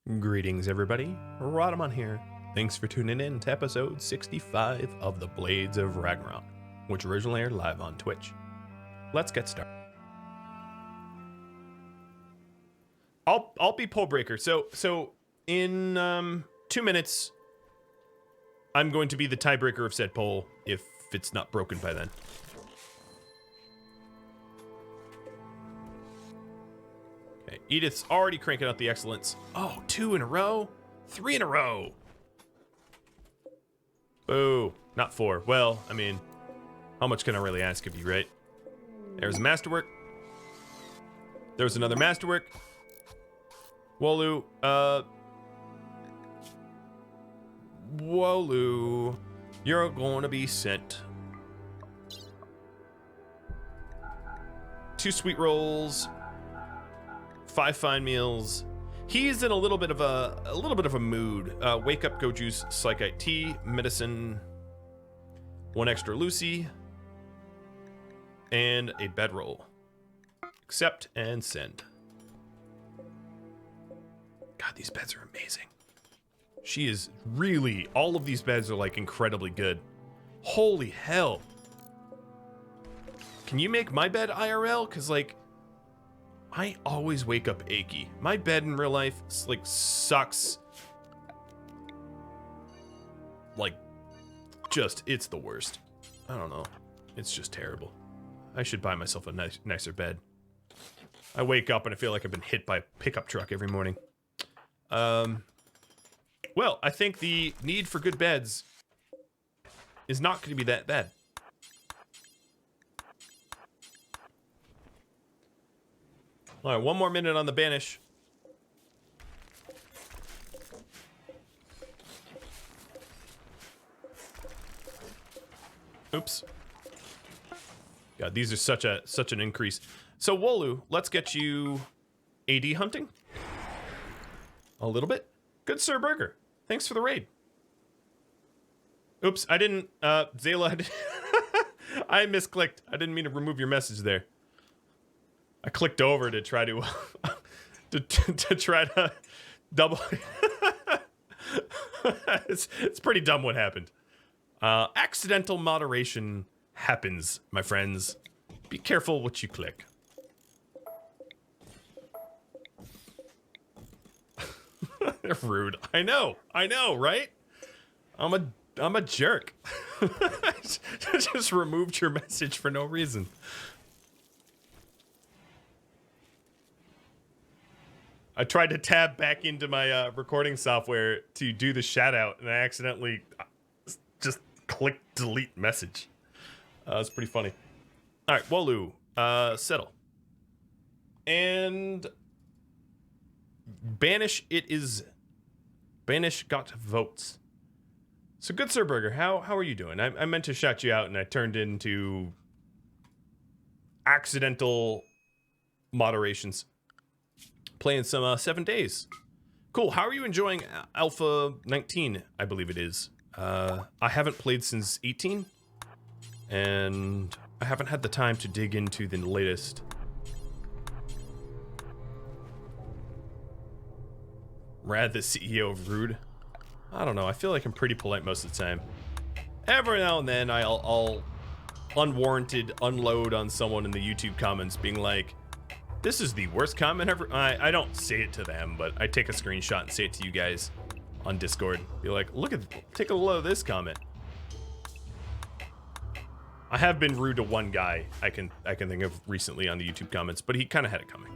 Greetings, everybody. Rhadamant here. Thanks for tuning in to episode 65 of The Blades of Ragnarok, which originally aired live on Twitch. Let's get started. I'll be pole breaker. So in 2 minutes, I'm going to be the tiebreaker of said pole if it's not broken by then. Okay, Edith's already cranking out the excellence. Oh, 2 in a row? 3 in a row. Boo. Not 4. Well, I mean, how much can I really ask of you, right? There's a masterwork. There's another masterwork. Wolu, Wolu, you're going to be sent 2 sweet rolls, 5 fine meals. He's in a little bit of a mood. Wake up, go juice, Slikite tea, medicine, 1 extra Lucy, and a bedroll. Accept and send. God, these beds are amazing. She is really, all of these beds are like incredibly good. Holy hell. Can you make my bed IRL? Cause like, I always wake up achy. My bed in real life like sucks. Like, just, it's the worst. I don't know. It's just terrible. I should buy myself a nicer bed. I wake up and I feel like I've been hit by a pickup truck every morning. Well, I think the need for good beds is not going to be that bad. All right, 1 more minute on the banish. Oops. God, these are such an increase. So Wolu, let's get you AD hunting. A little bit. Good Sir Burger. Thanks for the raid. Oops, I didn't, Zayla, I misclicked. I didn't mean to remove your message there. I clicked over to try to, to try to double. It's pretty dumb what happened. Accidental moderation happens, my friends. Be careful what you click. They're rude. I know, right? I'm a jerk. Just removed your message for no reason. I tried to tab back into my recording software to do the shout out, and I accidentally just clicked delete message. It's pretty funny. All right, Wolu, settle. And banish it is. Banish got votes. So good Sir Burger, how are you doing? I meant to shout you out and I turned into accidental moderations. Playing some 7 days. Cool, how are you enjoying Alpha 19, I believe it is. I haven't played since 18. And I haven't had the time to dig into the latest. Rad, the CEO of Rude. I don't know. I feel like I'm pretty polite most of the time. Every now and then, I'll unwarranted unload on someone in the YouTube comments being like, this is the worst comment ever. I don't say it to them, but I take a screenshot and say it to you guys on Discord. Be like, take a look at this comment. I have been rude to one guy I can think of recently on the YouTube comments, but he kind of had it coming.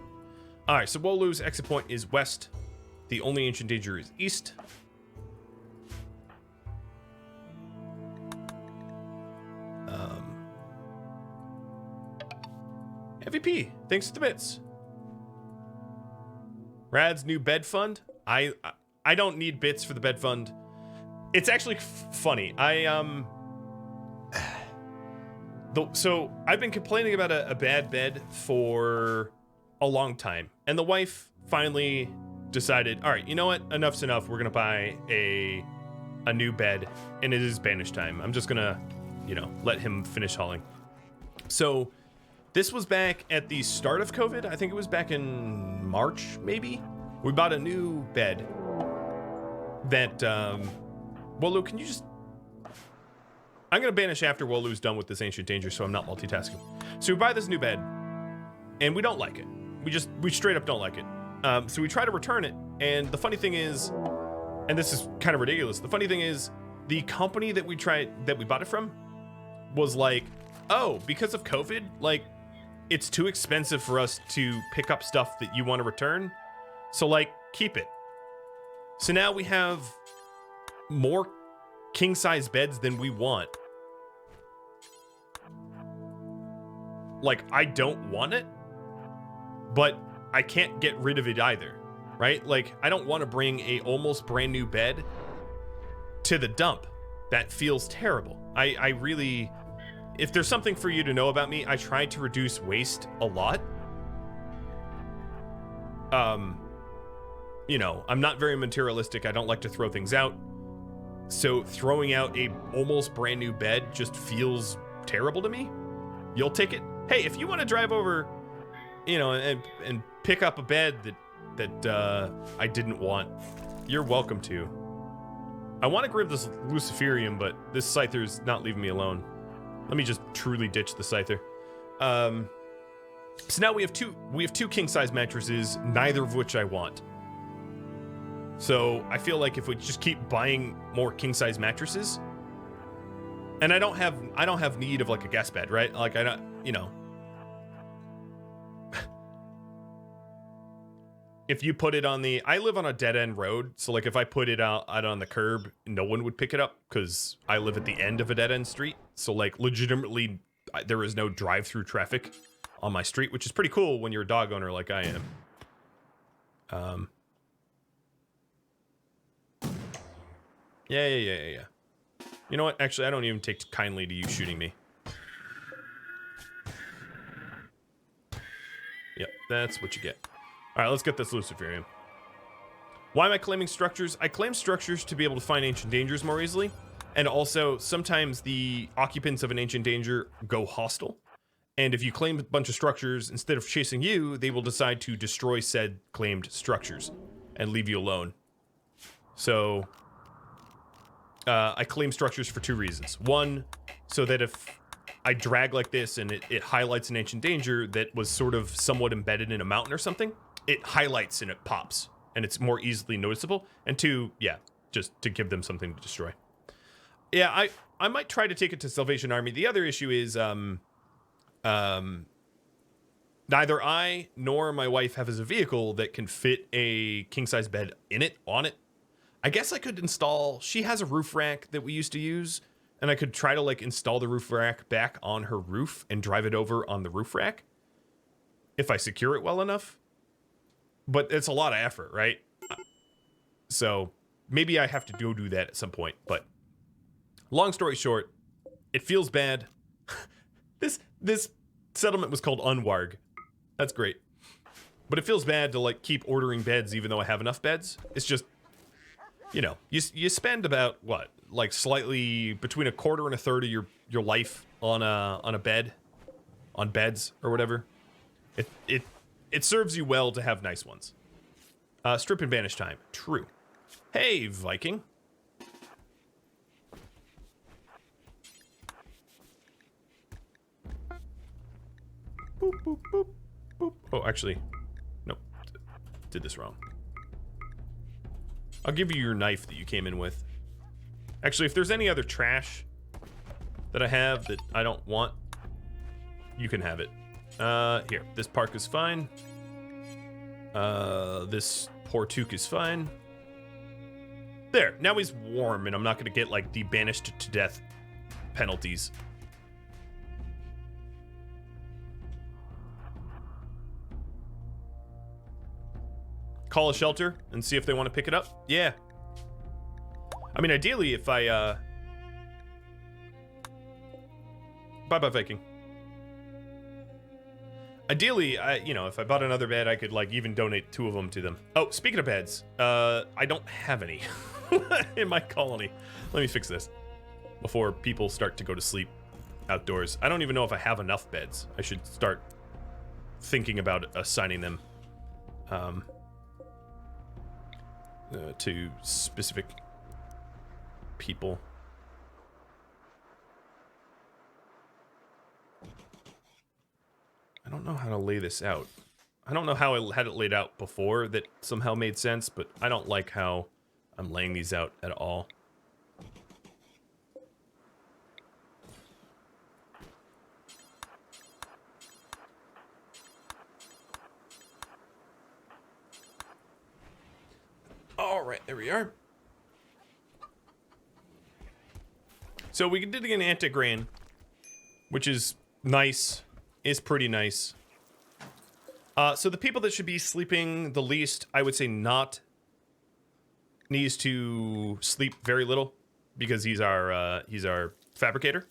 All right, so Wolu's exit point is west. The only ancient danger is east. MVP, thanks for the bits. Rad's new bed fund. I don't need bits for the bed fund. It's actually funny. So I've been complaining about a bad bed for a long time, and the wife finally decided, all right, you know what? Enough's enough. We're gonna buy a new bed, and it is banish time. I'm just gonna, let him finish hauling. So this was back at the start of COVID. I think it was back in March, maybe. We bought a new bed that, Wolu, can you just... I'm going to banish after Wolu's done with this ancient danger so I'm not multitasking. So we buy this new bed, and we don't like it. We straight up don't like it. So we try to return it, and the funny thing is, and this is kind of ridiculous, the funny thing is, the company that we bought it from was like, oh, because of COVID, like, it's too expensive for us to pick up stuff that you want to return, so like, keep it. So now we have more king-size beds than we want. Like, I don't want it, but I can't get rid of it either, right? Like, I don't want to bring a almost brand new bed to the dump. That feels terrible. I really, if there's something for you to know about me, I try to reduce waste a lot. You know, I'm not very materialistic. I don't like to throw things out. So throwing out a almost brand new bed just feels terrible to me. You'll take it. Hey, if you want to drive over, you know, and pick up a bed that I didn't want, you're welcome to. I want to grab this Luciferium, but this Scyther's not leaving me alone. Let me just truly ditch the Scyther. So now we have two king-size mattresses, neither of which I want. So I feel like if we just keep buying more king-size mattresses, and I don't have need of like a guest bed, right? Like I don't, you know. If you put it on the, I live on a dead end road, so like if I put it out on the curb, no one would pick it up because I live at the end of a dead end street. So like legitimately, there is no drive-through traffic on my street, which is pretty cool when you're a dog owner like I am. Yeah. You know what? Actually, I don't even take kindly to you shooting me. Yep, that's what you get. All right, let's get this Luciferium. Why am I claiming structures? I claim structures to be able to find ancient dangers more easily. And also, sometimes the occupants of an ancient danger go hostile. And if you claim a bunch of structures, instead of chasing you, they will decide to destroy said claimed structures and leave you alone. So, I claim structures for two reasons. One, so that if I drag like this and it highlights an ancient danger that was sort of somewhat embedded in a mountain or something, it highlights and it pops, and it's more easily noticeable. And two, yeah, just to give them something to destroy. Yeah, I might try to take it to Salvation Army. The other issue is, neither I nor my wife have as a vehicle that can fit a king-size bed in it, on it. I guess I could install, she has a roof rack that we used to use, and I could try to like install the roof rack back on her roof and drive it over on the roof rack if I secure it well enough. But it's a lot of effort, right? So maybe I have to do that at some point. But long story short, it feels bad. This settlement was called Unwarg. That's great. But it feels bad to like keep ordering beds even though I have enough beds. It's just, you know, you spend about what, like slightly between a quarter and a third of your life on a bed, on beds or whatever. It serves you well to have nice ones. Strip and banish time. True. Hey, Viking. Boop, boop, boop, boop. Oh, actually, nope. Did this wrong. I'll give you your knife that you came in with. Actually, if there's any other trash that I have that I don't want, you can have it. Here, this park is fine. This poor toque is fine. There, now he's warm and I'm not gonna get like the banished to death penalties. Call a shelter and see if they want to pick it up? Yeah. I mean, ideally, if I, Bye-bye, Viking. Ideally, you know, if I bought another bed, I could, like, even donate 2 of them to them. Oh, speaking of beds, I don't have any in my colony. Let me fix this before people start to go to sleep outdoors. I don't even know if I have enough beds. I should start thinking about assigning them. to specific people. I don't know how to lay this out. I don't know how I had it laid out before that somehow made sense, but I don't like how I'm laying these out at all. All right, there we are. So we did get an anti-grain, which is nice, is pretty nice. So the people that should be sleeping the least, I would say Knut needs to sleep very little because he's our fabricator.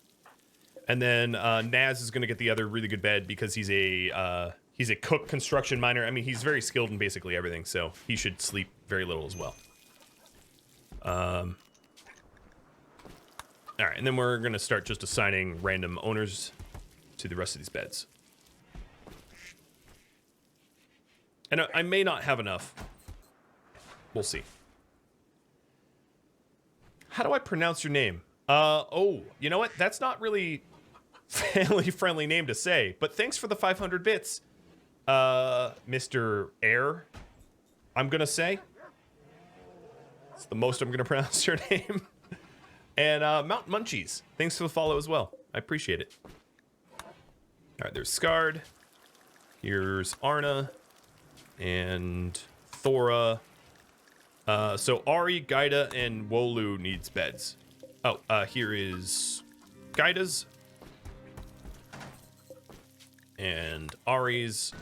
And then Naz is going to get the other really good bed because he's a cook construction miner. I mean, he's very skilled in basically everything, so he should sleep very little as well. All right, and then we're going to start just assigning random owners to the rest of these beds. And I may not have enough. We'll see. How do I pronounce your name? Oh, you know what? That's not really family-friendly name to say, but thanks for the 500 bits, Mr. Air, I'm gonna say. It's the most I'm gonna pronounce your name. And Mountain Munchies, thanks for the follow as well. I appreciate it. All right, there's Scarred. Here's Arna. And Thora. So Ari, Gaida, and Wolu needs beds. Oh, here is Gaida's. And Ari's.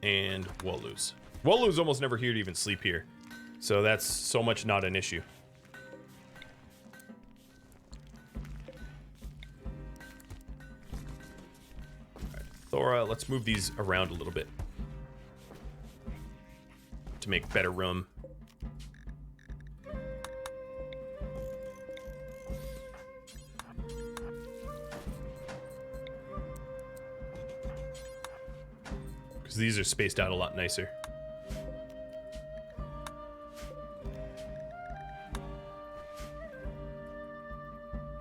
And Wolu's. Wolu's almost never here to even sleep here. So that's so much not an issue. All right, Thora, let's move these around a little bit to make better room. Because these are spaced out a lot nicer.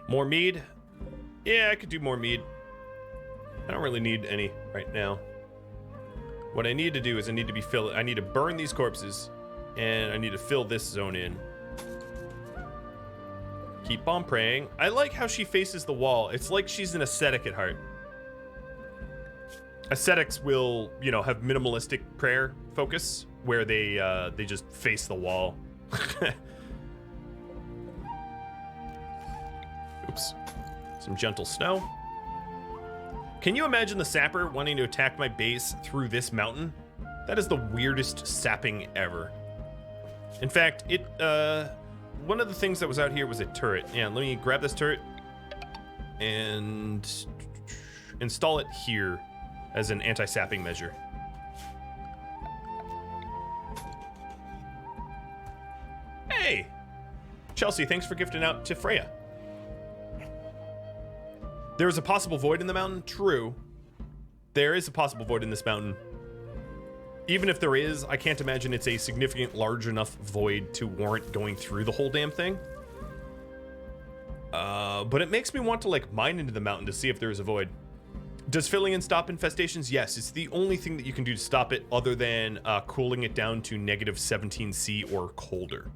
More mead? Yeah, I could do more mead. I don't really need any right now. What I need to do is I need to burn these corpses, and I need to fill this zone in. Keep on praying. I like how she faces the wall. It's like she's an ascetic at heart. Ascetics will, you know, have minimalistic prayer focus, where they just face the wall. Oops. Some gentle snow. Can you imagine the sapper wanting to attack my base through this mountain? That is the weirdest sapping ever. In fact, one of the things that was out here was a turret. Yeah, let me grab this turret and install it here as an anti-sapping measure. Hey! Chelsea, thanks for gifting out to Freya. There is a possible void in the mountain? True. There is a possible void in this mountain. Even if there is, I can't imagine it's a significant, large enough void to warrant going through the whole damn thing. But it makes me want to, like, mine into the mountain to see if there is a void. Does filling in stop infestations? Yes, it's the only thing that you can do to stop it other than cooling it down to negative 17C or colder.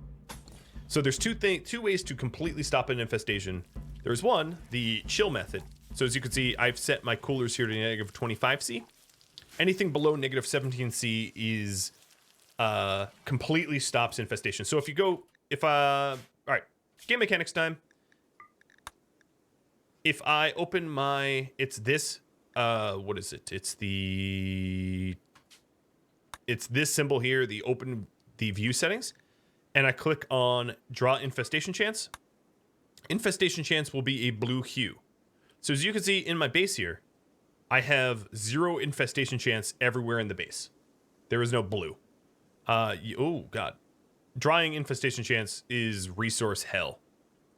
So there's two ways to completely stop an infestation. There's one, the chill method. So as you can see, I've set my coolers here to negative 25C. Anything below negative 17C is completely stops infestation. So if you go, all right, game mechanics time. If I open my, it's this, what is it? It's this symbol here, the view settings. And I click on draw infestation chance. Infestation chance will be a blue hue. So as you can see in my base here, I have 0 infestation chance everywhere in the base. There is no blue. Oh god. Drawing infestation chance is resource hell.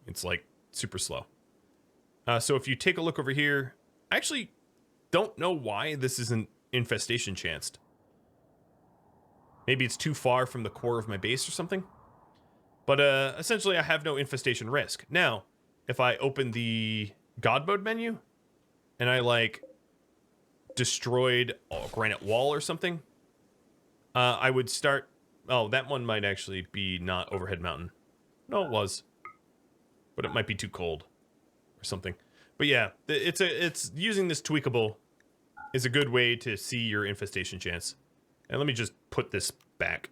It's like super slow. So if you take a look over here, I actually don't know why this isn't infestation chanced. Maybe it's too far from the core of my base or something. But essentially, I have no infestation risk. Now, if I open the God mode menu and I like destroyed a granite wall or something, I would start. Oh, that one might actually be not overhead mountain. No, it was, but it might be too cold or something. But yeah, it's using this tweakable is a good way to see your infestation chance. And let me just put this back.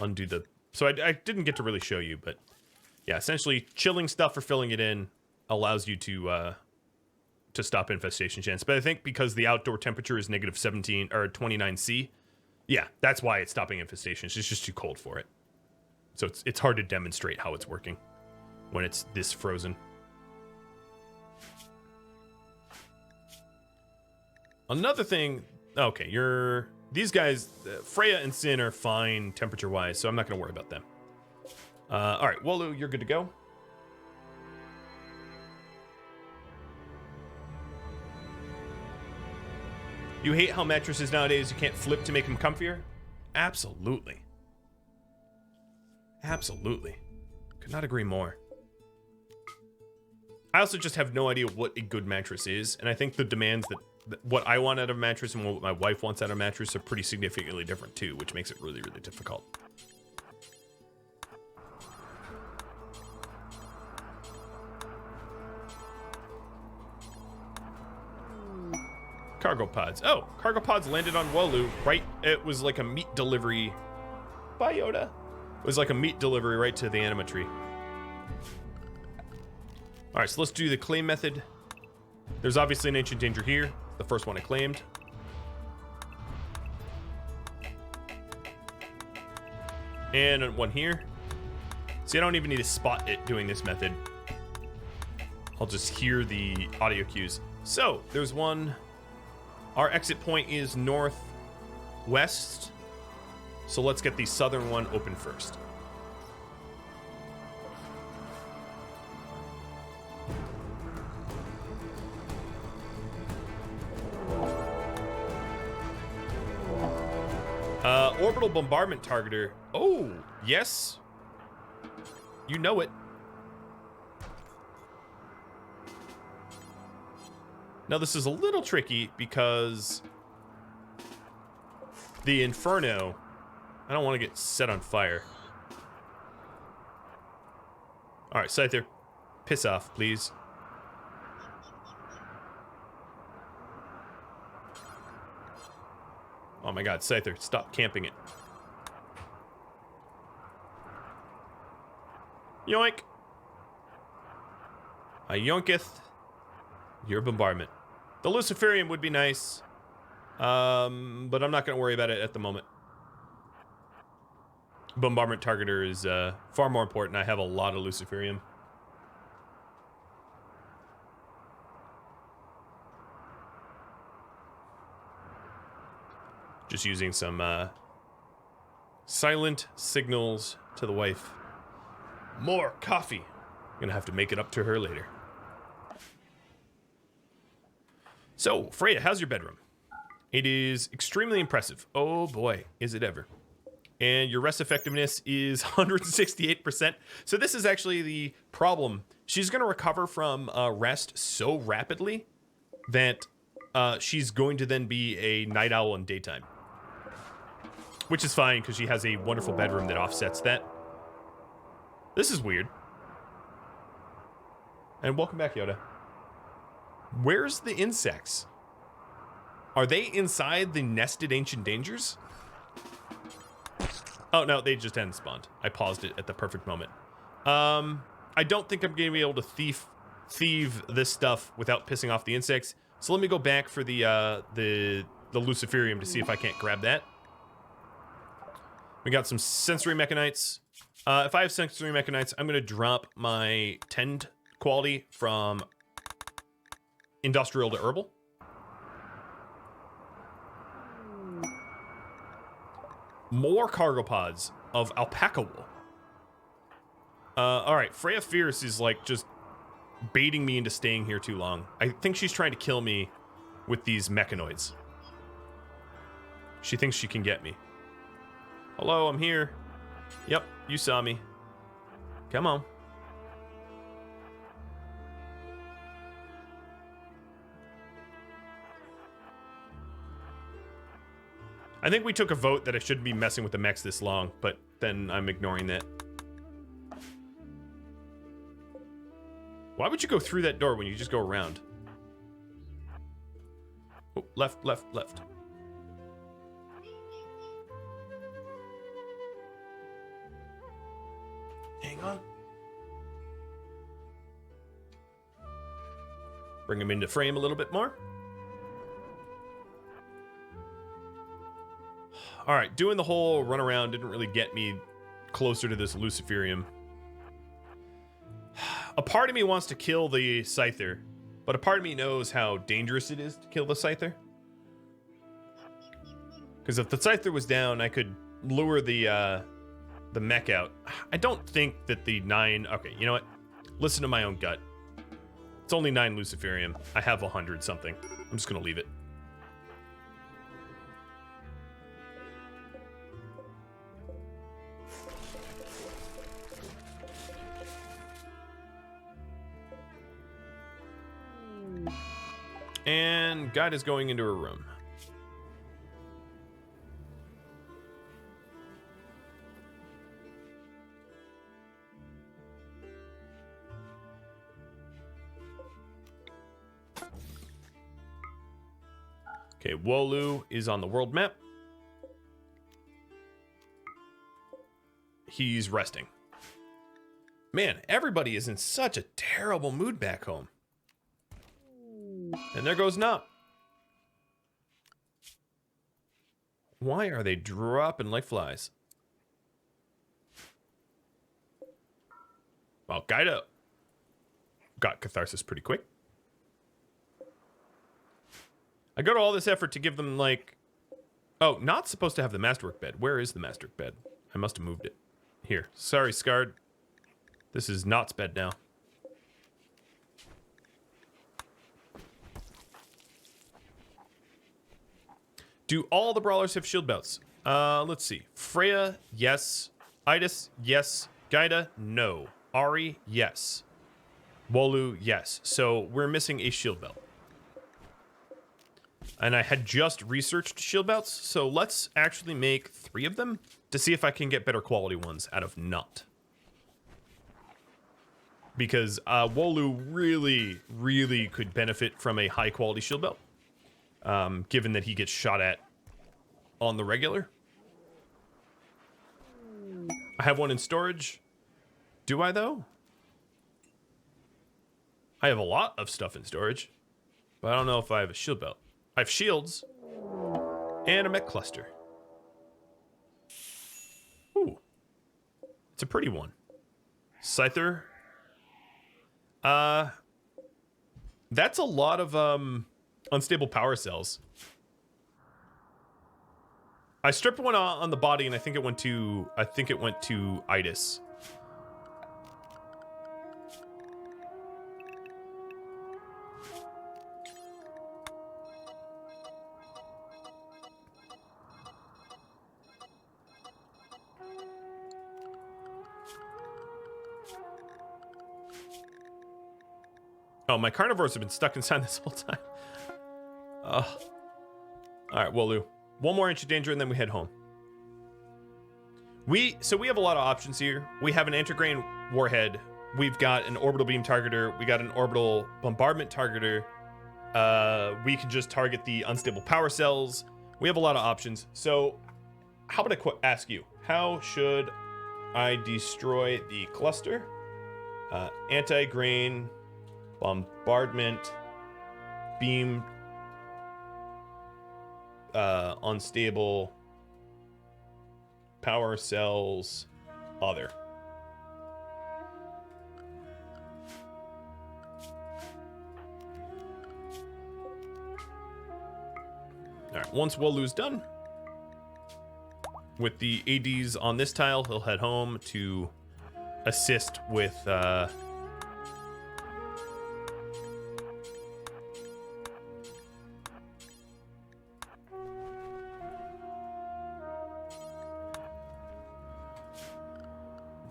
Undo the... So I didn't get to really show you, but yeah, essentially chilling stuff or filling it in allows you to stop infestation chance. But I think because the outdoor temperature is negative 17 or 29°C, yeah, that's why it's stopping infestation. It's just too cold for it. So it's hard to demonstrate how it's working when it's this frozen. Another thing, okay, these guys, Freya and Sin are fine temperature-wise, so I'm not going to worry about them. All right, Wolu, you're good to go. You hate how mattresses nowadays you can't flip to make them comfier? Absolutely. Absolutely. Could not agree more. I also just have no idea what a good mattress is, and I think the demands that what I want out of a mattress and what my wife wants out of a mattress are pretty significantly different too, which makes it really, really difficult. Cargo pods. Oh, cargo pods landed on Wolu, right? It was like a meat delivery. Bye, Yoda. It was like a meat delivery right to the anima tree. All right, so let's do the claim method. There's obviously an ancient danger here. The first one I claimed. And one here. See, I don't even need to spot it doing this method. I'll just hear the audio cues. So, there's one. Our exit point is northwest. So let's get the southern one open first. Orbital bombardment targeter. Oh, yes. You know it. Now this is a little tricky because the Inferno, I don't want to get set on fire. All right, Scyther, piss off, please. Oh my god, Scyther, stop camping it. Yoink. I yoinketh your bombardment. The Luciferium would be nice, but I'm not going to worry about it at the moment. Bombardment targeter is far more important. I have a lot of Luciferium. Just using some silent signals to the wife. More coffee. I'm gonna have to make it up to her later. So, Freya, how's your bedroom? It is extremely impressive. Oh boy, is it ever. And your rest effectiveness is 168%. So this is actually the problem. She's gonna recover from rest so rapidly that she's going to then be a night owl in daytime. Which is fine, because she has a wonderful bedroom that offsets that. This is weird. And welcome back, Yoda. Where's the insects? Are they inside the nested ancient dangers? Oh, no, they just hadn't spawned. I paused it at the perfect moment. I don't think I'm going to be able to thieve this stuff without pissing off the insects. So let me go back for the Luciferium to see if I can't grab that. We got some sensory mechanites. If I have sensory mechanites, I'm going to drop my tend quality from industrial to herbal. More cargo pods of alpaca wool. All right, Freya Fierce is like just baiting me into staying here too long. I think she's trying to kill me with these mechanoids. She thinks she can get me. Hello, I'm here. Yep, you saw me. Come on. I think we took a vote that I shouldn't be messing with the mechs this long, but then I'm ignoring that. Why would you go through that door when you just go around? Oh, left, left, left. Hang on. Bring him into frame a little bit more. All right, doing the whole run around didn't really get me closer to this Luciferium. A part of me wants to kill the Scyther, but a part of me knows how dangerous it is to kill the Scyther. Because if the Scyther was down, I could lure the mech out. I don't think that the 9... Okay, you know what? Listen to my own gut. It's only 9 Luciferium. I have 100 something. I'm just going to leave it. And guide is going into her room. Okay, Wolu is on the world map. He's resting. Man, everybody is in such a terrible mood back home. And there goes Knut. Why are they dropping like flies? Well, Gaida got catharsis pretty quick. I go to all this effort to give them, like... Oh, not supposed to have the masterwork bed. Where is the masterwork bed? I must have moved it. Here. Sorry, Scarred. This is Knut's bed now. Do all the brawlers have shield belts? Let's see. Freya, yes. Idis, yes. Gaida, no. Ari, yes. Wolu, yes. So we're missing a shield belt. And I had just researched shield belts, so let's actually make 3 of them to see if I can get better quality ones out of Knut. Because Wolu really, really could benefit from a high quality shield belt. Given that he gets shot at on the regular. I have one in storage. Do I, though? I have a lot of stuff in storage, but I don't know if I have a shield belt. I have shields and a mech cluster. Ooh. It's a pretty one. Scyther. That's a lot of, unstable power cells. I stripped one on the body, and I think it went to Idis. Oh, my carnivores have been stuck inside this whole time. All right, Wolu. One more inch of danger, and then we head home. So we have a lot of options here. We have an anti-grain warhead. We've got an orbital beam targeter. We got an orbital bombardment targeter. We can just target the unstable power cells. We have a lot of options. So how about I ask you, how should I destroy the cluster? Anti-grain, bombardment, beam, unstable power cells, other. All right, once Wolu's done with the ADs on this tile, he'll head home to assist with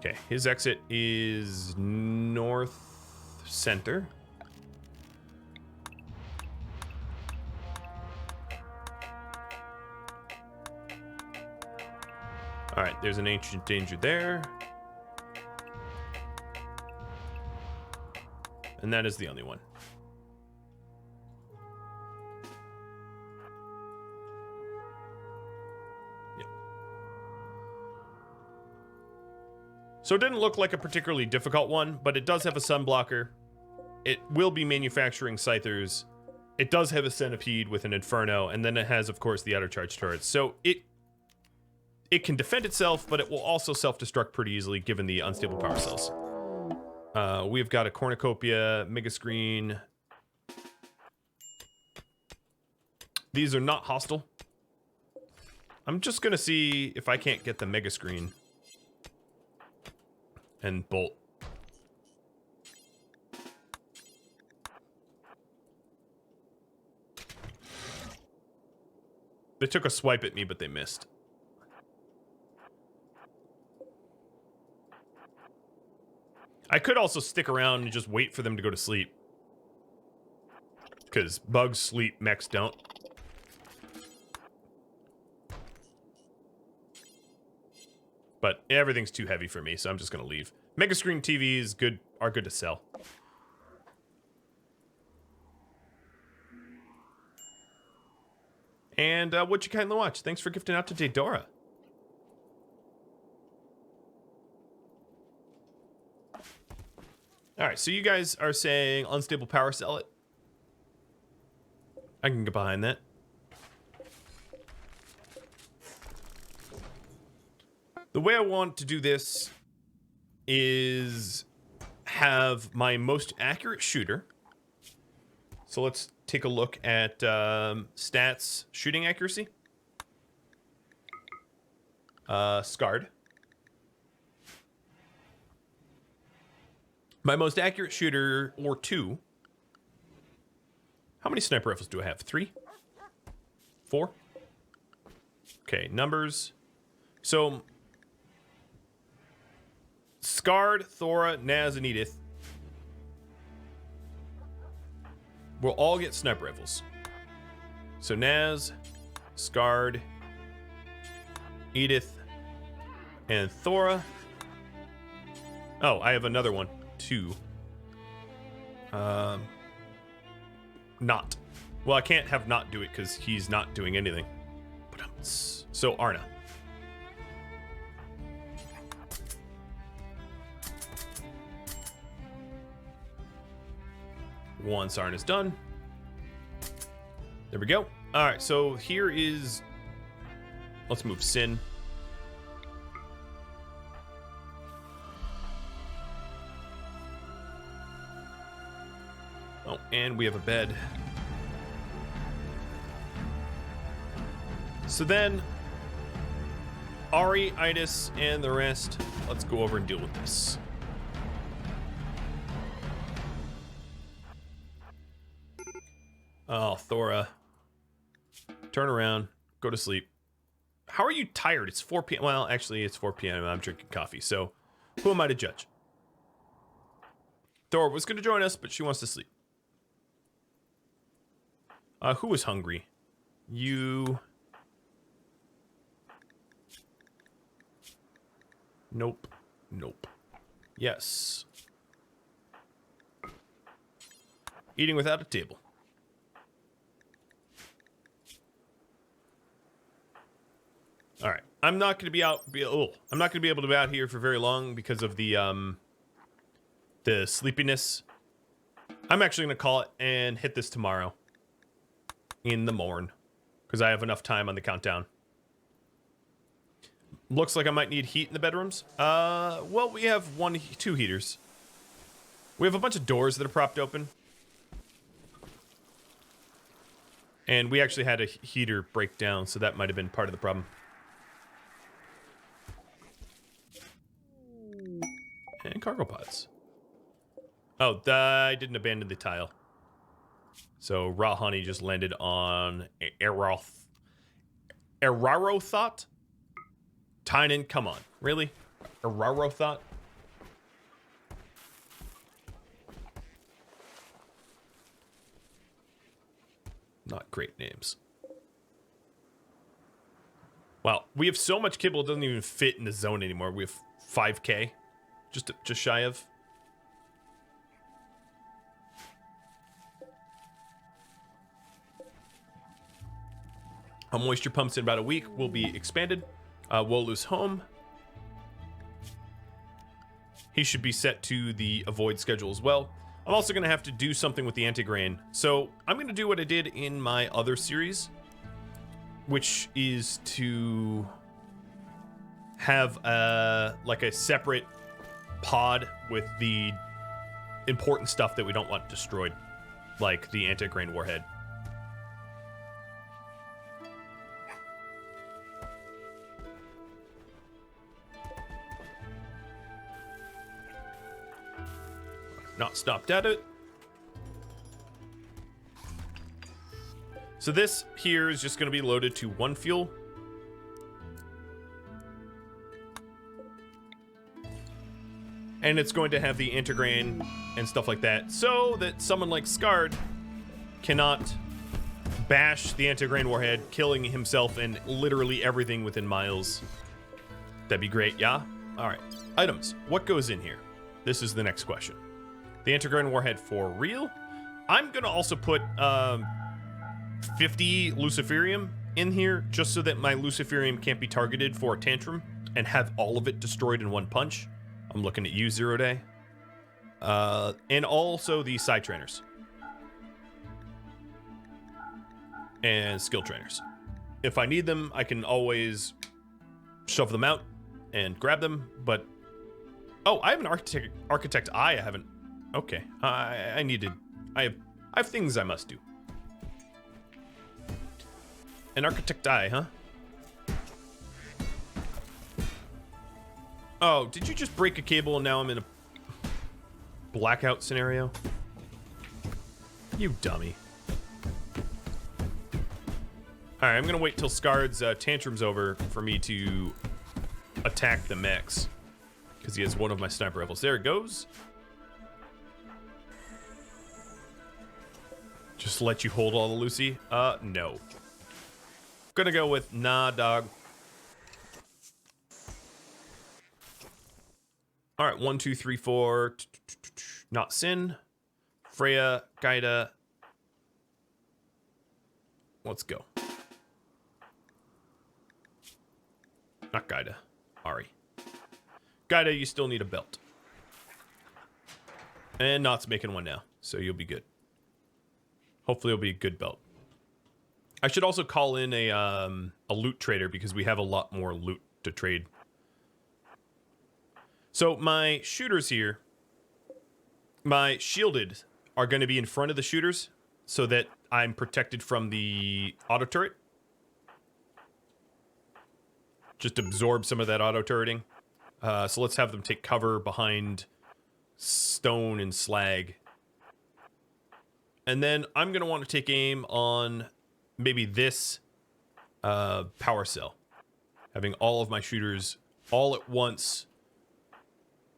Okay, his exit is north center. All right, there's an ancient danger there. And that is the only one. Yep. So it didn't look like a particularly difficult one, but it does have a sun blocker. It will be manufacturing scythers. It does have a centipede with an inferno, and then it has, of course, the auto charge turrets. So it can defend itself, but it will also self-destruct pretty easily given the unstable power cells. We've got a cornucopia, mega screen. These are not hostile. I'm just gonna see if I can't get the mega screen and bolt. They took a swipe at me, but they missed. I could also stick around and just wait for them to go to sleep. Because bugs sleep, mechs don't. But everything's too heavy for me, so I'm just going to leave. Mega screen TVs are good to sell. And what you kindly watch. Thanks for gifting out to Daedora. Alright, so you guys are saying unstable power cell it. I can get behind that. The way I want to do this is have my most accurate shooter. So let's take a look at stats, shooting accuracy. Scarred. My most accurate shooter, or 2. How many sniper rifles do I have? 3? 4? Okay, numbers. So, Scarred, Thora, Naz, and Edith will all get sniper rifles. So Naz, Scarred, Edith, and Thora. Oh, I have another one. 2. Not. Well, I can't have not do it because he's not doing anything. So Arna. Once Arna's done. There we go. All right, so here is. Let's move Sin. Oh, and we have a bed. So then, Ari, Itis, and the rest, let's go over and deal with this. Oh, Thora. Turn around. Go to sleep. How are you tired? It's 4 p.m. Well, actually, it's 4 p.m. I'm drinking coffee, so who am I to judge? Thora was going to join us, but she wants to sleep. Who was hungry? You. Nope. Nope. Yes. Eating without a table. All right. I'm not going to be out. I'm not going to be able to be out here for very long because of the sleepiness. I'm actually going to call it and hit this tomorrow in the morn because I have enough time on the countdown. Looks like I might need heat in the bedrooms. Well, we have 2 heaters. We have a bunch of doors that are propped open. And we actually had a heater break down, so that might have been part of the problem. And cargo pods. Oh, I didn't abandon the tile. So raw honey just landed on Erarothought? Tynan, come on. Really? Erarothought? Not great names. Wow, we have so much kibble it doesn't even fit in the zone anymore. We have 5k, just shy of. Our moisture pumps in about a week will be expanded. Wolu's home. He should be set to the avoid schedule as well. I'm also going to have to do something with the anti-grain. So I'm going to do what I did in my other series, which is to have like a separate pod with the important stuff that we don't want destroyed, like the anti-grain warhead. Not stopped at it. So this here is just going to be loaded to 1 fuel. And it's going to have the anti-grain and stuff like that, so that someone like Skard cannot bash the anti-grain warhead, killing himself and literally everything within miles. That'd be great, yeah? Alright. Items. What goes in here? This is the next question. The anti-grain warhead for real. I'm going to also put 50 Luciferium in here, just so that my Luciferium can't be targeted for a tantrum and have all of it destroyed in one punch. I'm looking at you, Zero Day. And also the side trainers. And skill trainers. If I need them, I can always shove them out and grab them, but... Oh, I have an architect eye I haven't... Okay, I have things I must do. An architect eye, huh? Oh, did you just break a cable and now I'm in a blackout scenario? You dummy. Alright, I'm gonna wait till Skard's tantrum's over for me to attack the mechs, because he has one of my sniper rifles. There it goes. Just let you hold all the Lucy? No. Gonna go with nah, dog. Alright, 1, 2, 3, 4. Not Sin. Freya, Gaida. Let's go. Not Gaida. Ari. Gaida, you still need a belt. And Knot's making one now, so you'll be good. Hopefully it'll be a good belt. I should also call in a loot trader, because we have a lot more loot to trade. So my shooters here, my shielded are going to be in front of the shooters so that I'm protected from the auto turret. Just absorb some of that auto turreting. So let's have them take cover behind stone and slag. And then I'm going to want to take aim on maybe this power cell. Having all of my shooters all at once.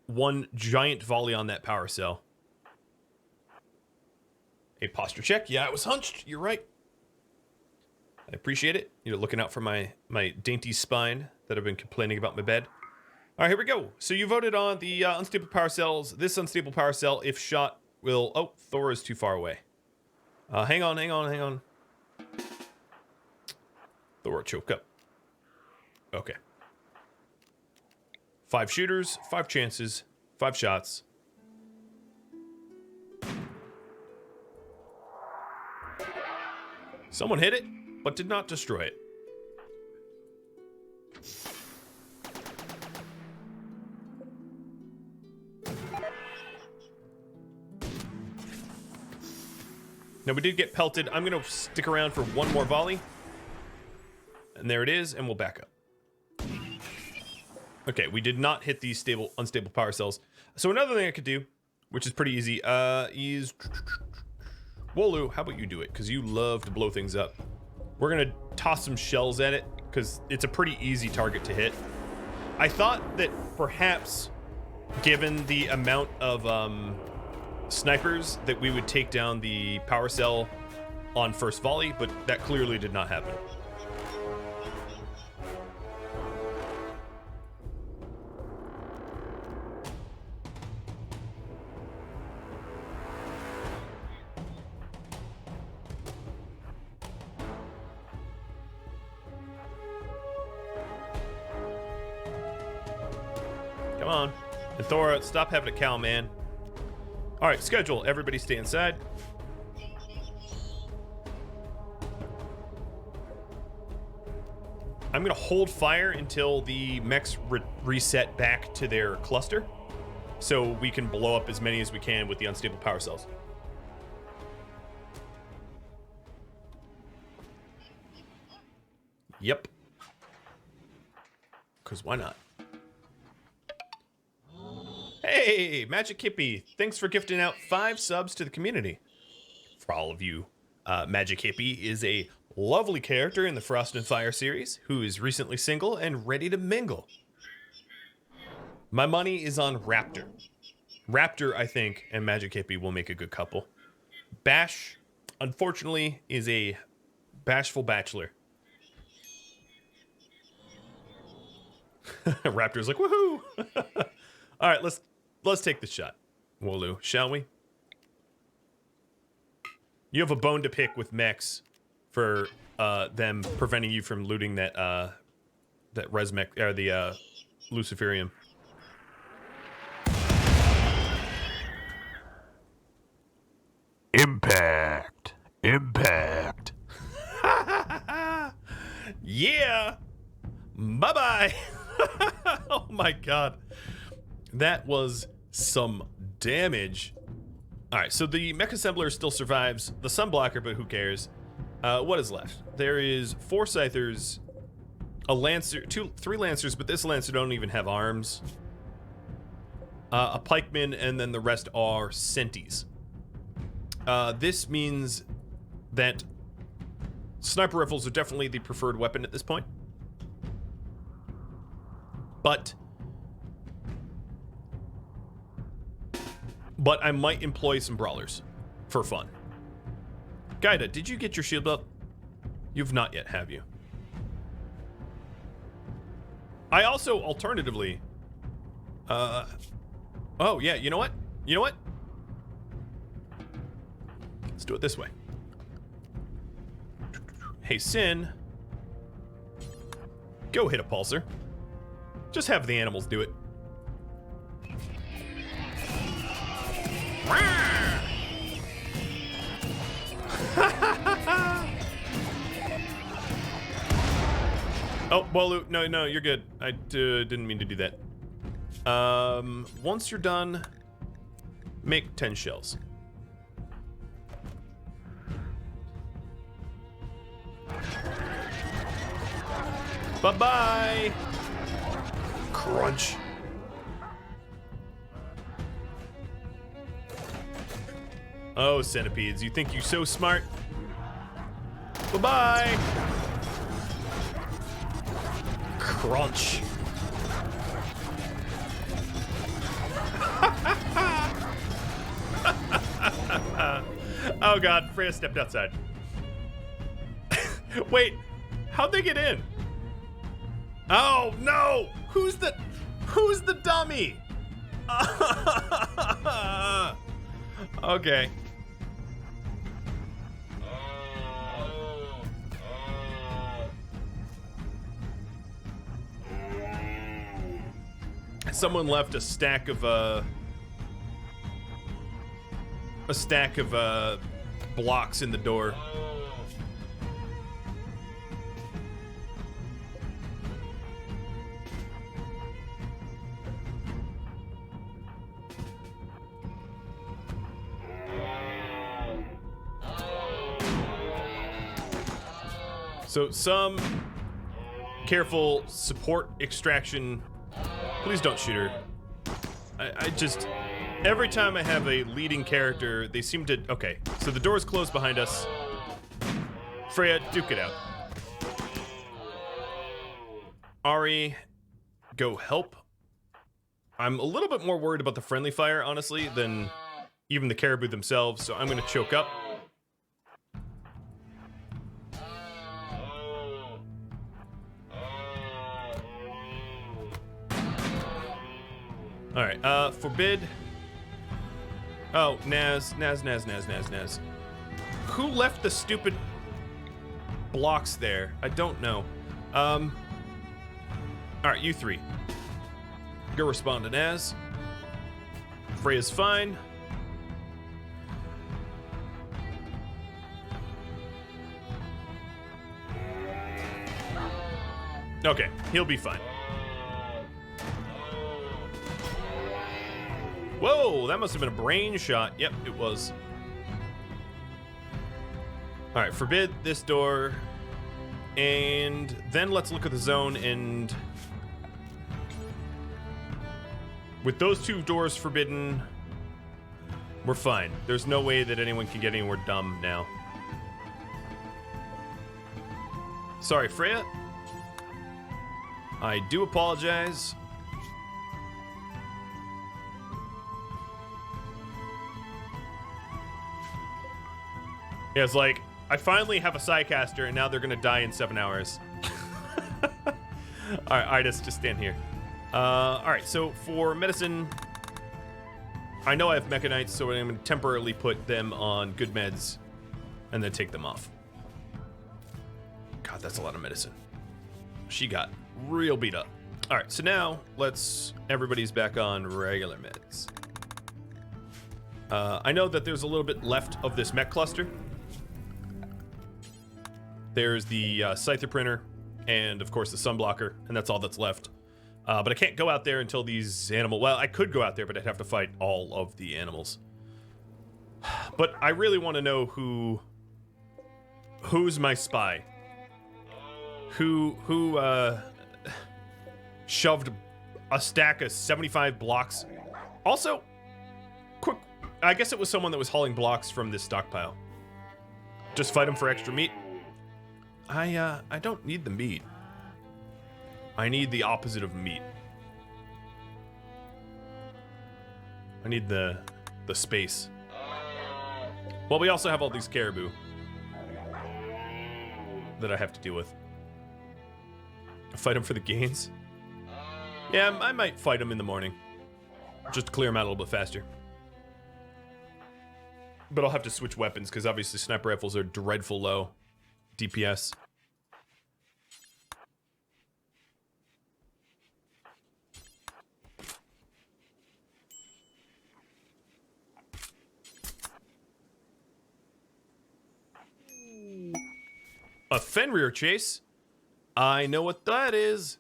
One giant volley on that power cell. A posture check. Yeah, it was hunched. You're right. I appreciate it. You're looking out for my dainty spine that I've been complaining about my bed. All right, here we go. So you voted on the unstable power cells. This unstable power cell, if shot, will... Oh, Thor is too far away. Hang on. Thor, choke up. Okay. 5 shooters, 5 chances, 5 shots. Someone hit it, but did not destroy it. Now, we did get pelted. I'm going to stick around for one more volley. And there it is, and we'll back up. Okay, we did not hit these unstable power cells. So another thing I could do, which is pretty easy, is... Wolu, how about you do it? Because you love to blow things up. We're going to toss some shells at it, because it's a pretty easy target to hit. I thought that perhaps, given the amount of snipers, that we would take down the power cell on first volley, but that clearly did not happen. Come on. And Thora, stop having a cow, man. All right, schedule. Everybody stay inside. I'm going to hold fire until the mechs reset back to their cluster, so we can blow up as many as we can with the unstable power cells. Yep. Because why not? Hey, Magic Hippie, thanks for gifting out 5 subs to the community. For all of you, Magic Hippie is a lovely character in the Frost and Fire series who is recently single and ready to mingle. My money is on Raptor. Raptor, I think, and Magic Hippie will make a good couple. Bash, unfortunately, is a bashful bachelor. Raptor's like, woohoo! All right, let's take the shot, Wooloo, shall we? You have a bone to pick with mechs for them preventing you from looting that that resmech or the Luciferium. Impact. Yeah. Bye-bye. Oh my god. That was some damage. All right, so the mech assembler still survives the sunblocker, but who cares? What is left? There is 4 scythers, a lancer, 3 lancers, but this lancer don't even have arms. A pikeman, and then the rest are centis. This means that sniper rifles are definitely the preferred weapon at this point. But I might employ some brawlers for fun. Gaida, did you get your shield belt? You've not yet, have you? I also, alternatively, oh yeah, you know what? You know what? Let's do it this way. Hey, Sin. Go hit a pulsar. Just have the animals do it. Oh, Bolu, no, you're good. I didn't mean to do that. Once you're done, make 10 shells. Bye-bye. Crunch. Oh, centipedes, you think you're so smart? Bye-bye. Crunch. Oh god, Freya stepped outside. Wait, how'd they get in? Oh no! Who's the dummy? Okay. Someone left a stack of blocks in the door. So some careful support extraction. Please don't shoot her. I just, every time I have a leading character, they seem to, okay. So the door's closed behind us. Freya, duke it out. Ari, go help. I'm a little bit more worried about the friendly fire, honestly, than even the caribou themselves, so I'm gonna choke up. All right, forbid. Oh, Naz. Who left the stupid blocks there? I don't know. All right, you three. Go respond to Naz. Freya's fine. Okay, he'll be fine. Whoa, that must have been a brain shot. Yep, it was. All right, forbid this door. And then let's look at the zone, and with those two doors forbidden, we're fine. There's no way that anyone can get anywhere dumb now. Sorry, Freya. I do apologize. Yeah, it's like, I finally have a Psycaster, and now they're gonna die in 7 hours. Alright, Idas, just stand here. Alright, so for medicine, I know I have Mechanites, so I'm gonna temporarily put them on good meds, and then take them off. God, that's a lot of medicine. She got real beat up. Alright, so now, everybody's back on regular meds. I know that there's a little bit left of this mech cluster. There's the Scyther printer, and of course the sunblocker, and that's all that's left. But I can't go out there until these well, I could go out there, but I'd have to fight all of the animals. But I really want to know who's my spy. Who shoved a stack of 75 blocks. Also, quick, I guess it was someone that was hauling blocks from this stockpile. Just fight them for extra meat. I don't need the meat. I need the opposite of meat. I need the space. Well, we also have all these caribou that I have to deal with. Fight them for the gains? Yeah, I might fight them in the morning. Just to clear them out a little bit faster. But I'll have to switch weapons, because obviously sniper rifles are dreadful low DPS. A Fenrir chase? I know what that is.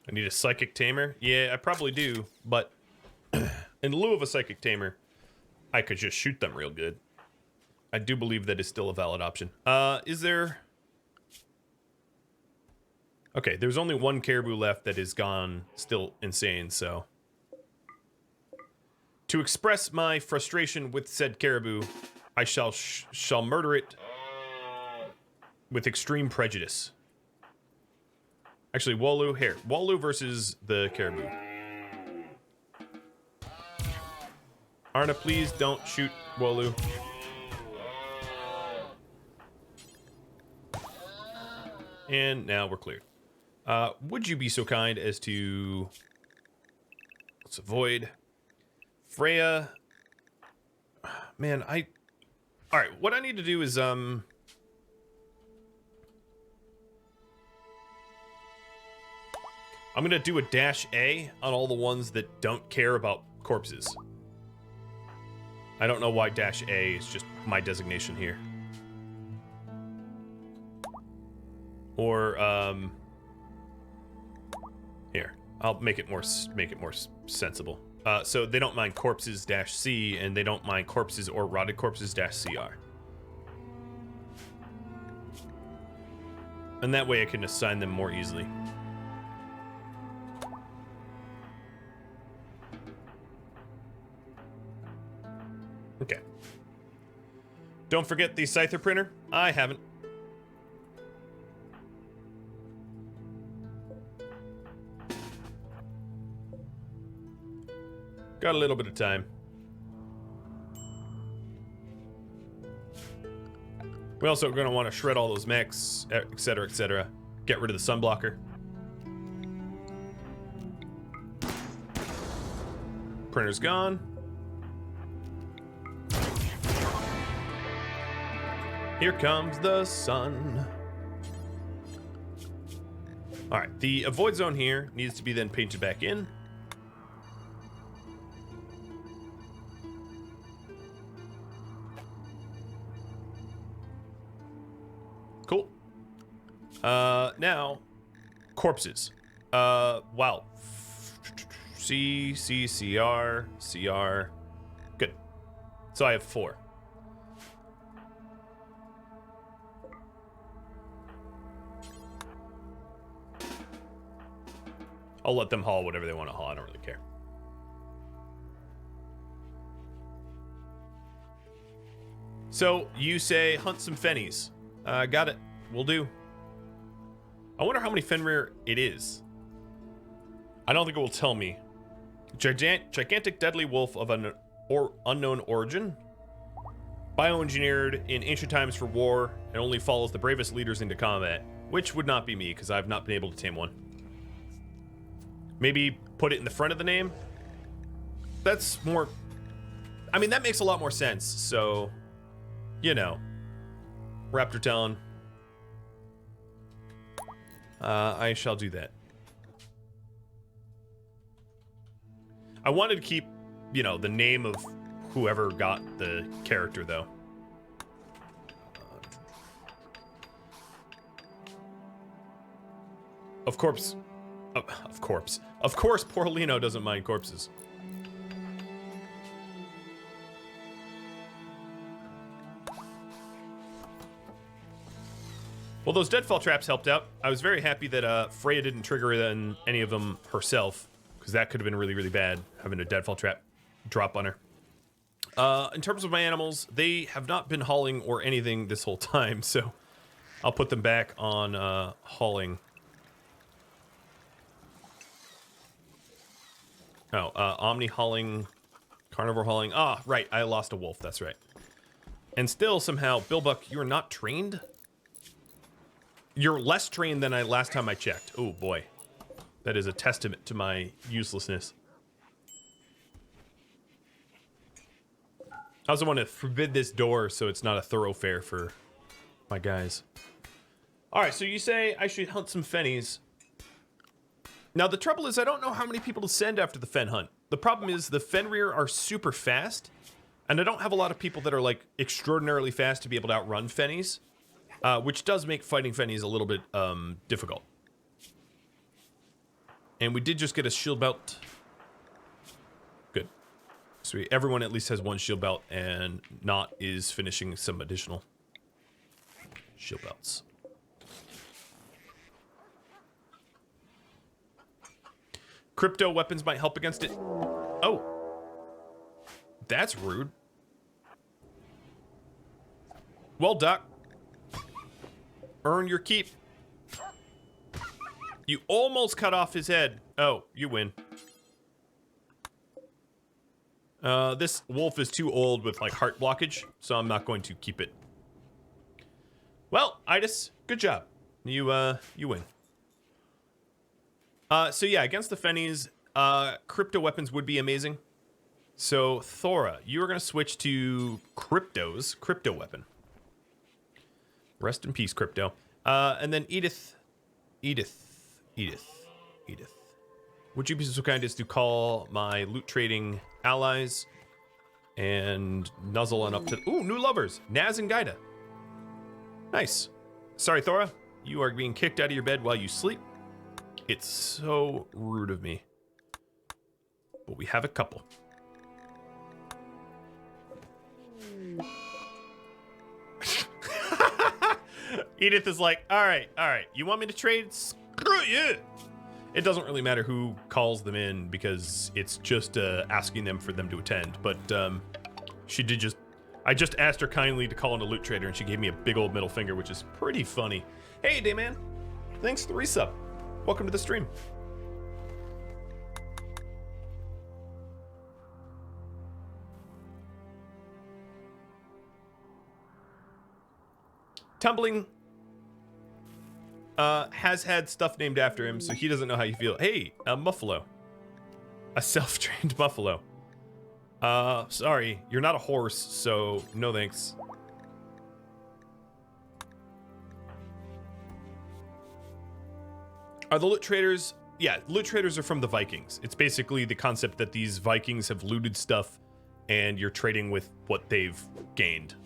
I need a psychic tamer? Yeah, I probably do, but in lieu of a psychic tamer, I could just shoot them real good. I do believe that is still a valid option. Is there... Okay, there's only one caribou left that is gone still insane, so... To express my frustration with said caribou, I shall murder it with extreme prejudice. Actually, Wolu, here. Wolu versus the caribou. Arna, please don't shoot Wolu. And now we're cleared. Would you be so kind as to... Let's avoid... Freya... Man, Alright, what I need to do is, I'm gonna do a -A on all the ones that don't care about corpses. I don't know why -A is just my designation here. Or, here. I'll make it more sensible. So they don't mind corpses -C, and they don't mind corpses or rotted corpses -CR. And that way I can assign them more easily. Okay. Don't forget the Scyther printer. I haven't. Got a little bit of time. We also are going to want to shred all those mechs, etc., etc. Get rid of the sun blocker. Printer's gone. Here comes the sun. All right, the avoid zone here needs to be then painted back in. Cool. Now, corpses. Wow. CR. Good. So I have 4. I'll let them haul whatever they want to haul. I don't really care. So you say hunt some fennies. Got it. Will do. I wonder how many Fenrir it is. I don't think it will tell me. Gigantic deadly wolf of an unknown origin. Bioengineered in ancient times for war and only follows the bravest leaders into combat. Which would not be me, because I've not been able to tame one. Maybe put it in the front of the name. That's more... I mean, that makes a lot more sense, so... You know. Raptor Talon. I shall do that. I wanted to keep, you know, the name of whoever got the character, though. Of course, poor Lino doesn't mind corpses. Well, those deadfall traps helped out. I was very happy that Freya didn't trigger any of them herself, because that could have been really, really bad, having a deadfall trap drop on her. In terms of my animals, they have not been hauling or anything this whole time, so I'll put them back on hauling. Oh, Omni hauling, Carnivore hauling. Ah, right, I lost a wolf, that's right. And still, somehow, Billbuck, you are not trained? You're less trained than last time I checked. Oh, boy. That is a testament to my uselessness. I also want to forbid this door so it's not a thoroughfare for my guys. Alright, so you say I should hunt some fennies. Now, the trouble is I don't know how many people to send after the fen hunt. The problem is the Fenrir are super fast, and I don't have a lot of people that are, like, extraordinarily fast to be able to outrun fennies. Which does make fighting fennies a little bit difficult. And we did just get a shield belt. Good. So everyone at least has one shield belt, and Knut is finishing some additional shield belts. Crypto weapons might help against it. Oh. That's rude. Well, Doc. Earn your keep. You almost cut off his head. Oh, you win. This wolf is too old with, like, heart blockage, so I'm not going to keep it. Well, Idis, good job. You win. So yeah, against the Fennies, crypto weapons would be amazing. So, Thora, you are going to switch to Crypto's crypto weapon. Rest in peace, Crypto. And then Edith. Would you be so kind as to call my loot trading allies and nuzzle on up to... Ooh, new lovers. Naz and Gaida. Nice. Sorry, Thora. You are being kicked out of your bed while you sleep. It's so rude of me. But we have a couple. Edith is like, all right. You want me to trade? Screw you. It doesn't really matter who calls them in because it's just asking them for them to attend. But she did just... I just asked her kindly to call in a loot trader, and she gave me a big old middle finger, which is pretty funny. Hey, Dayman. Thanks for the resub. Welcome to the stream. Tumbling has had stuff named after him, so he doesn't know how you feel. Hey, a muffalo. A self-trained buffalo. Sorry, you're not a horse, so no thanks. Are the loot traders? Yeah, loot traders are from the Vikings. It's basically the concept that these Vikings have looted stuff and you're trading with what they've gained.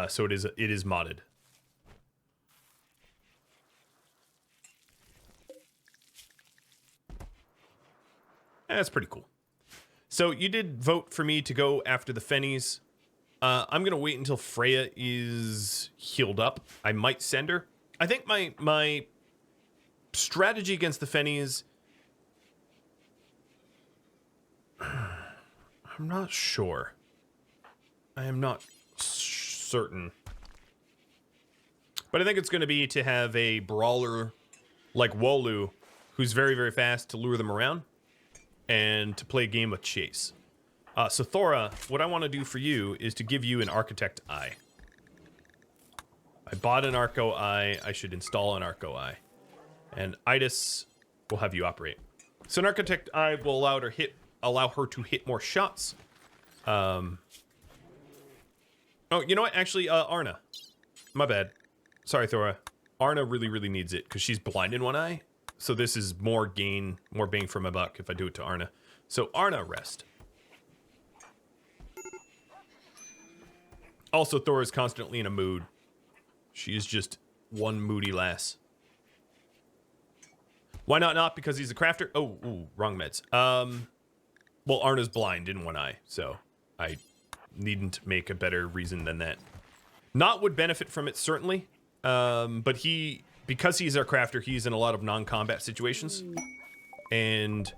So it is modded. That's pretty cool. So you did vote for me to go after the Fennies. I'm going to wait until Freya is healed up. I might send her. I think my strategy against the Fennies... I'm not sure. I am not certain. But I think it's going to be to have a brawler like Wolu, who's very, very fast, to lure them around and to play a game of chase. So Thora, what I want to do for you is to give you an architect eye. I bought an Arco eye. I should install an Arco eye. And Idis will have you operate. So an architect eye will allow her to hit more shots. Oh, you know what? Actually, Arna. My bad. Sorry, Thora. Arna really, really needs it because she's blind in one eye. So this is more bang for my buck if I do it to Arna. So Arna, rest. Also, Thora is constantly in a mood. She is just one moody lass. Why not? Because he's a crafter? Oh, ooh, wrong meds. Well, Arna's blind in one eye, so I needn't make a better reason than that. Knut would benefit from it, certainly. But because he's our crafter, he's in a lot of non-combat situations. And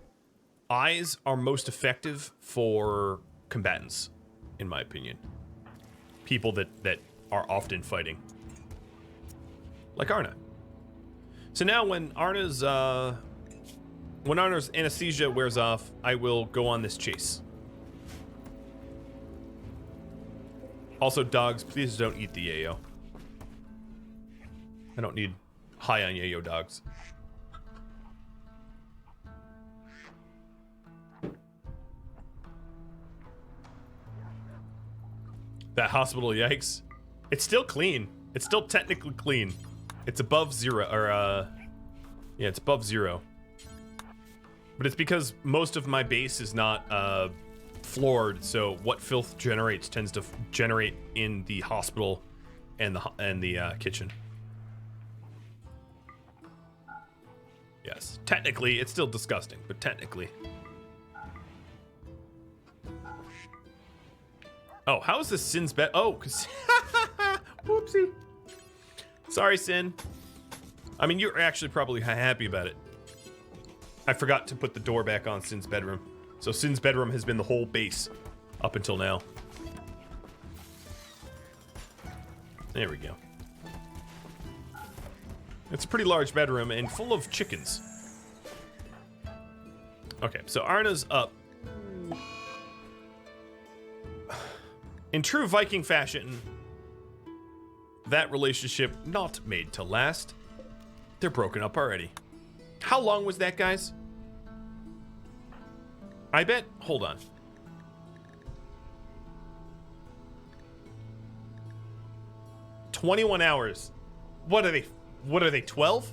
eyes are most effective for combatants, in my opinion. People that are often fighting. Like Arna. So now when Arna's anesthesia wears off, I will go on this chase. Also, dogs, please don't eat the yayo. I don't need high on yayo dogs. That hospital, yikes. It's still clean. It's still technically clean. It's above zero, or, yeah, it's above zero. But it's because most of my base is not, floored, so what filth generates tends to generate in the hospital and the kitchen. Yes, technically, it's still disgusting, but technically. Oh, how is this Sin's bed? Oh, because... Whoopsie. Sorry, Sin. I mean, you're actually probably happy about it. I forgot to put the door back on Sin's bedroom. So Sin's bedroom has been the whole base up until now. There we go. It's a pretty large bedroom and full of chickens. Okay, so Arna's up. In true Viking fashion, that relationship not made to last. They're broken up already. How long was that, guys? I bet, hold on. "21 hours. What are they, 12?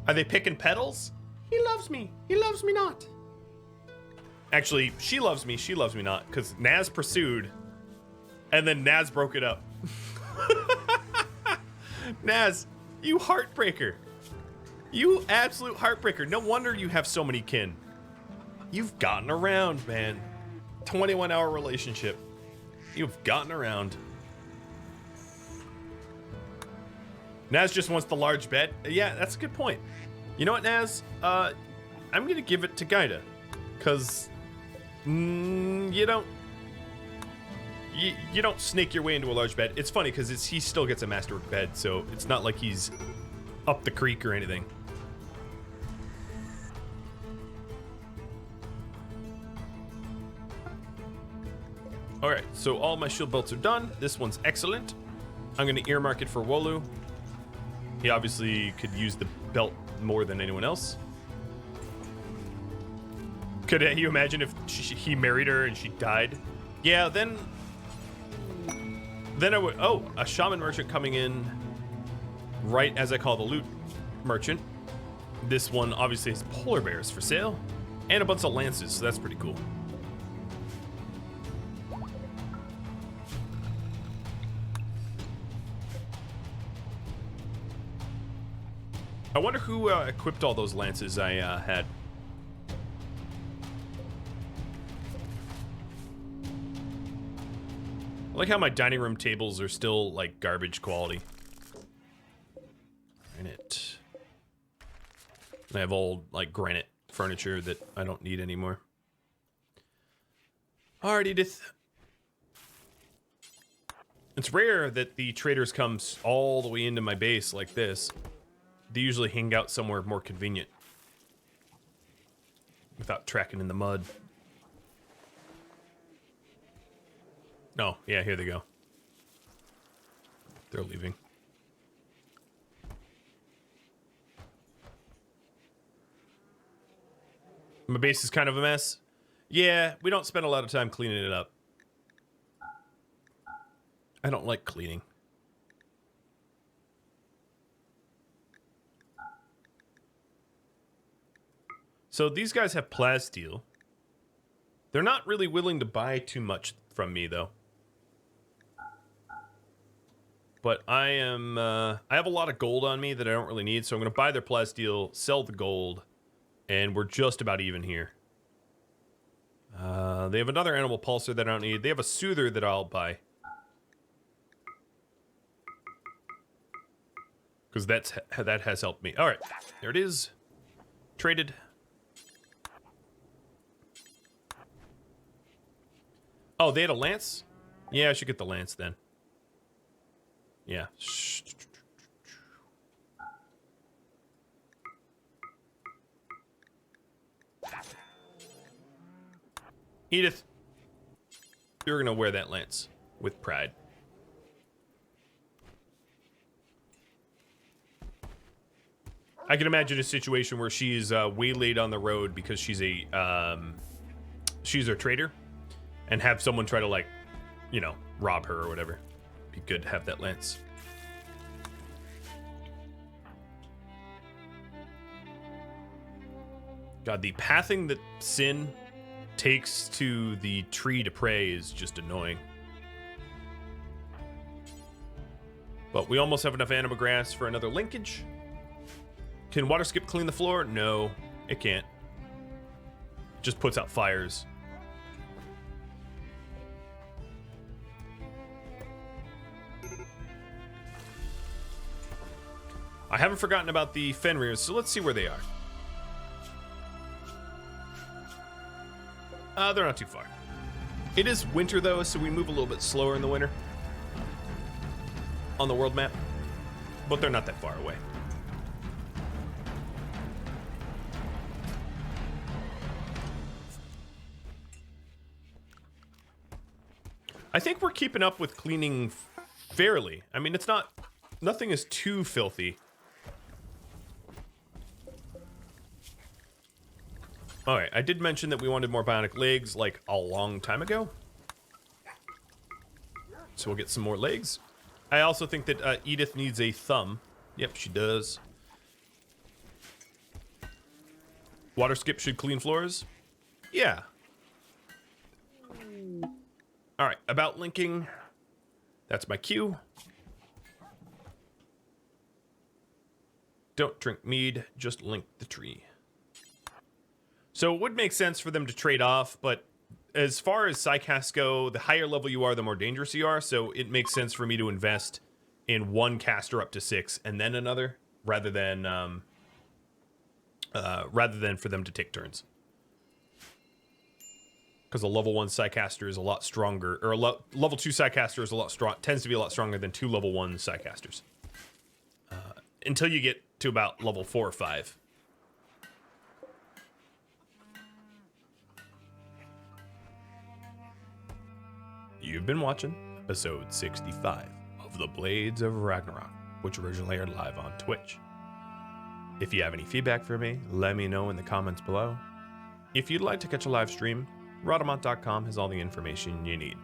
Are they picking petals? He loves me not. Actually, she loves me not, because Naz pursued, and then Naz broke it up. Naz, you heartbreaker. You absolute heartbreaker. No wonder you have so many kin. You've gotten around, man. 21-hour relationship. You've gotten around. Naz just wants the large bed. Yeah, that's a good point. You know what, Naz? I'm gonna give it to Gaida, because you don't snake your way into a large bed. It's funny because he still gets a masterwork bed, so it's not like he's up the creek or anything. All right, so all my shield belts are done. This one's excellent. I'm going to earmark it for Wolu. He obviously could use the belt more than anyone else. Could you imagine if he married her and she died? Yeah, then I would... Oh, a shaman merchant coming in right as I call the loot merchant. This one obviously has polar bears for sale and a bunch of lances, so that's pretty cool. I wonder who equipped all those lances I had. I like how my dining room tables are still like garbage quality. Granite. I have old like granite furniture that I don't need anymore. Alright, Edith. It's rare that the traders come all the way into my base like this. They usually hang out somewhere more convenient without tracking in the mud. Oh, yeah, here they go. They're leaving. My base is kind of a mess. Yeah, we don't spend a lot of time cleaning it up. I don't like cleaning. So these guys have plasteel. They're not really willing to buy too much from me, though. But I am, I have a lot of gold on me that I don't really need, so I'm going to buy their plasteel, sell the gold, and we're just about even here. They have another animal pulsar that I don't need. They have a soother that I'll buy. Because that has helped me. All right, there it is. Traded. Oh, they had a lance? Yeah, I should get the lance then. Yeah. Edith, you're gonna wear that lance with pride. I can imagine a situation where she's waylaid on the road because she's a trader, and have someone try to, like, you know, rob her or whatever. Be good to have that lance. God, the pathing that Sin takes to the tree to prey is just annoying. But we almost have enough animal grass for another linkage. Can water skip clean the floor? No, it can't. It just puts out fires. I haven't forgotten about the Fenrirs, so let's see where they are. They're not too far. It is winter, though, so we move a little bit slower in the winter on the world map, but they're not that far away. I think we're keeping up with cleaning fairly. I mean, it's not... Nothing is too filthy. Alright, I did mention that we wanted more bionic legs, like, a long time ago. So we'll get some more legs. I also think that Edith needs a thumb. Yep, she does. Water skip should clean floors. Yeah. Alright, about linking. That's my cue. Don't drink mead, just link the tree. So it would make sense for them to trade off, but as far as psycasts go, the higher level you are, the more dangerous you are, so it makes sense for me to invest in one caster up to 6 and then another, rather than for them to take turns. Because a level 1 psycaster is a lot stronger, or a level 2 psycaster is tends to be a lot stronger than 2 level 1 psycasters. Until you get to about level 4 or 5. You've been watching episode 65 of The Blades of Ragnarok, which originally aired live on Twitch. If you have any feedback for me, let me know in the comments below. If you'd like to catch a live stream, Rhadamant.com has all the information you need.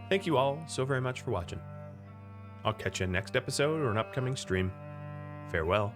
Thank you all so very much for watching. I'll catch you in next episode or an upcoming stream. Farewell.